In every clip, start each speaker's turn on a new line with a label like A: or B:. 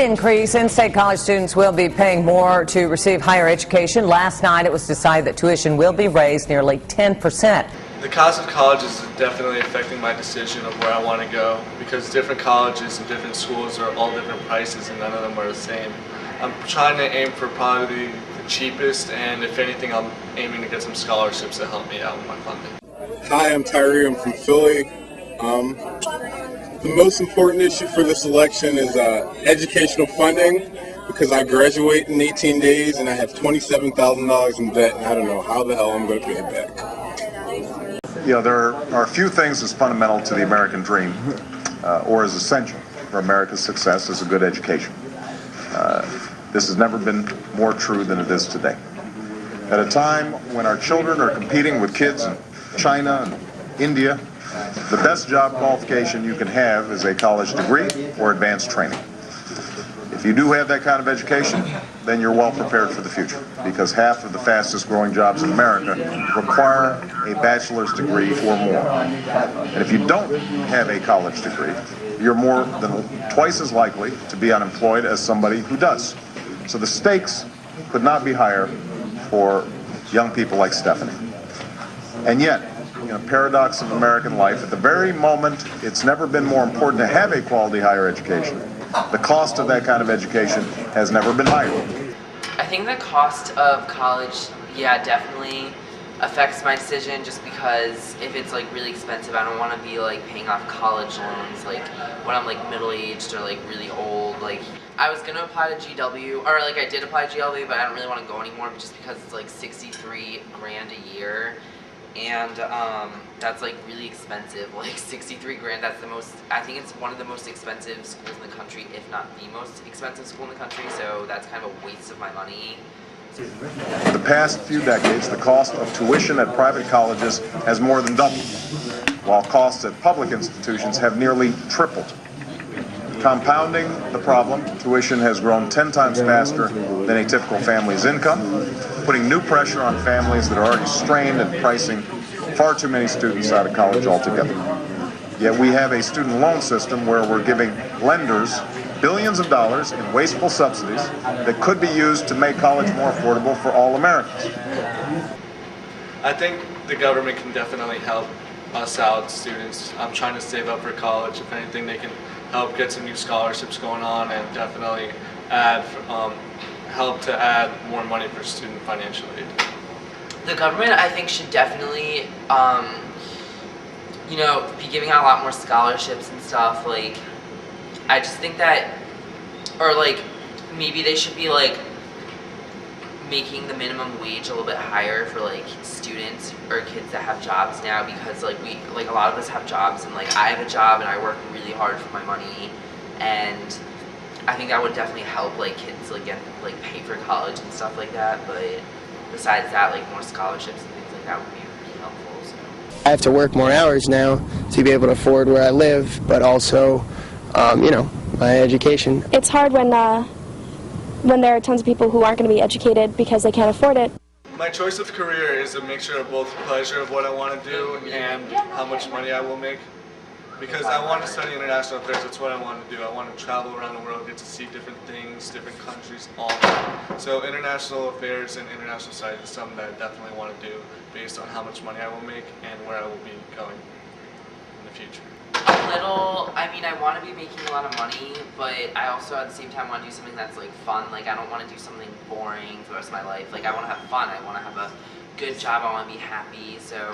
A: increase. In-state college students will be paying more to receive higher education. Last night it was decided that tuition will be raised nearly 10%.
B: The cost of college is definitely affecting my decision of where I want to go, because different colleges and different schools are all different prices and none of them are the same. I'm trying to aim for probably the cheapest, and if anything I'm aiming to get some scholarships to help me out with my funding.
C: Hi, I'm Tyree. I'm from Philly. The most important issue for this election is educational funding, because I graduate in 18 days and I have $27,000 in debt, and I don't know how the hell I'm going to pay it back.
D: You know, there are a few things that's fundamental to the American dream, or is essential for America's success, is a good education. This has never been more true than it is today. At a time when our children are competing with kids in China and India, the best job qualification you can have is a college degree or advanced training. If you do have that kind of education, then you're well prepared for the future, because half of the fastest growing jobs in America require a bachelor's degree or more. And if you don't have a college degree, you're more than twice as likely to be unemployed as somebody who does. So the stakes could not be higher for young people like Stephanie. And yet, paradox of American life, at the very moment it's never been more important to have a quality higher education, the cost of that kind of education has never been higher.
E: I think the cost of college, definitely affects my decision, just because if it's like really expensive, I don't want to be like paying off college loans like when I'm like middle-aged or like really old. Like I was gonna apply to GW, or like I did apply to GW, but I don't really want to go anymore just because it's like 63 grand a year. And that's like really expensive, like 63 grand. That's the most, I think it's one of the most expensive schools in the country, if not the most expensive school in the country, so that's kind of a waste of my money.
D: For the past few decades, the cost of tuition at private colleges has more than doubled, while costs at public institutions have nearly tripled. Compounding the problem, tuition has grown 10 times faster than a typical family's income, putting new pressure on families that are already strained and pricing far too many students out of college altogether. Yet we have a student loan system where we're giving lenders billions of dollars in wasteful subsidies that could be used to make college more affordable for all Americans.
B: I think the government can definitely help us out, students. I'm trying to save up for college. If anything, they can help get some new scholarships going on, and definitely help to add more money for student financial aid.
E: The government, I think, should definitely, be giving out a lot more scholarships and stuff. Like, I just think that, or like, maybe they should be like making the minimum wage a little bit higher for like students or kids that have jobs now, because like a lot of us have jobs, and like I have a job and I work really hard for my money, and I think that would definitely help like kids like get like pay for college and stuff like that. But besides that, like more scholarships and things like that would be really helpful. So
F: I have to work more hours now to be able to afford where I live, but also my education.
G: It's hard when there are tons of people who aren't going to be educated because they can't afford it.
B: My choice of career is a mixture of both pleasure of what I want to do and how much money I will make. Because I want to study international affairs, that's what I want to do. I want to travel around the world, get to see different things, different countries, all that. So international affairs and international studies is something that I definitely want to do based on how much money I will make and where I will be going in the future.
E: I want to be making a lot of money, but I also at the same time want to do something that's like fun. Like I don't want to do something boring for the rest of my life. Like I want to have fun, I want to have a good job, I want to be happy. So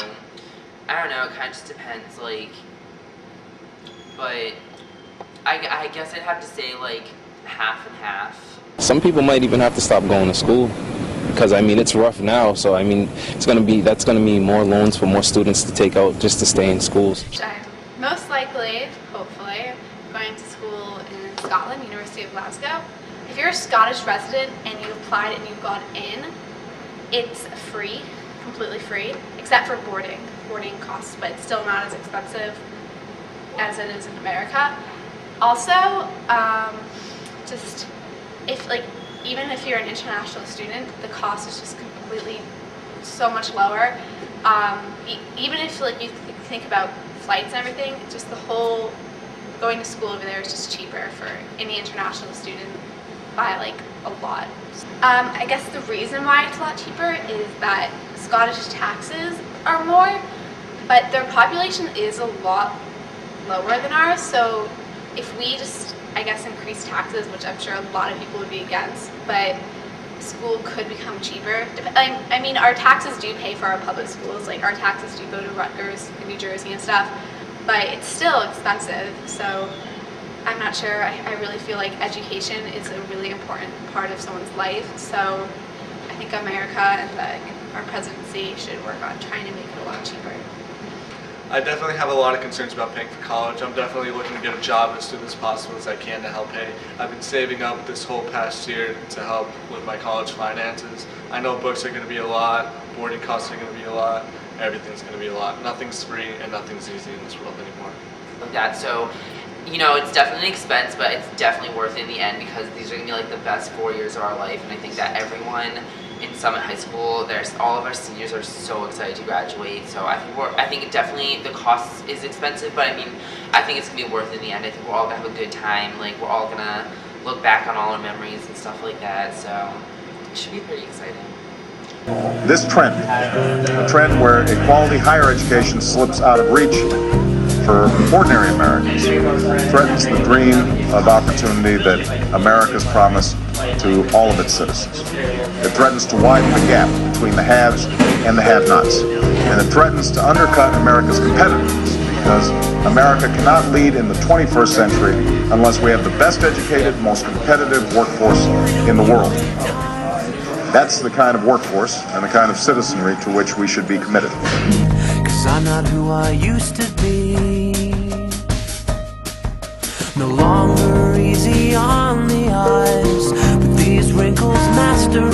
E: I don't know, it kind of just depends, like, but I guess I'd have to say like half and half.
H: Some people might even have to stop going to school, because it's rough now, so that's going to mean more loans for more students to take out just to stay in schools.
I: I'm most likely, hopefully, going to school in Scotland, University of Glasgow. If you're a Scottish resident and you applied and you got in, it's free, completely free, except for boarding. Boarding costs, but it's still not as expensive as it is in America. Also, even if you're an international student, the cost is just completely so much lower. Even if you think about flights and everything, just the whole going to school over there is just cheaper for any international student. by like a lot. I guess the reason why it's a lot cheaper is that Scottish taxes are more, but their population is a lot lower than ours, so if we just, I guess, increase taxes, which I'm sure a lot of people would be against, but school could become cheaper. I mean, our taxes do pay for our public schools, like our taxes do go to Rutgers in New Jersey and stuff, but it's still expensive, so I'm not sure. I really feel like education is a really important part of someone's life, so I think America and our presidency should work on trying to make it a lot cheaper.
B: I definitely have a lot of concerns about paying for college. I'm definitely looking to get a job as soon as possible as I can to help pay. I've been saving up this whole past year to help with my college finances. I know books are going to be a lot, boarding costs are going to be a lot, everything's going to be a lot. Nothing's free and nothing's easy in this world anymore.
E: So, you know, it's definitely an expense, but it's definitely worth it in the end because these are going to be like the best 4 years of our life, and I think that everyone in Summit High School, all of our seniors are so excited to graduate. So I think it definitely, the cost is expensive, but I mean, I think it's gonna be worth it in the end. I think we're all gonna have a good time. Like, we're all gonna look back on all our memories and stuff like that. So it should be pretty exciting.
D: This trend, a trend where a quality higher education slips out of reach for ordinary Americans, threatens the dream of opportunity that America's promised to all of its citizens. It threatens to widen the gap between the haves and the have-nots. And it threatens to undercut America's competitiveness because America cannot lead in the 21st century unless we have the best educated, most competitive workforce in the world. That's the kind of workforce and the kind of citizenry to which we should be committed.
J: 'Cause I'm not who I used to be. No longer easy on the eyes, but these wrinkles master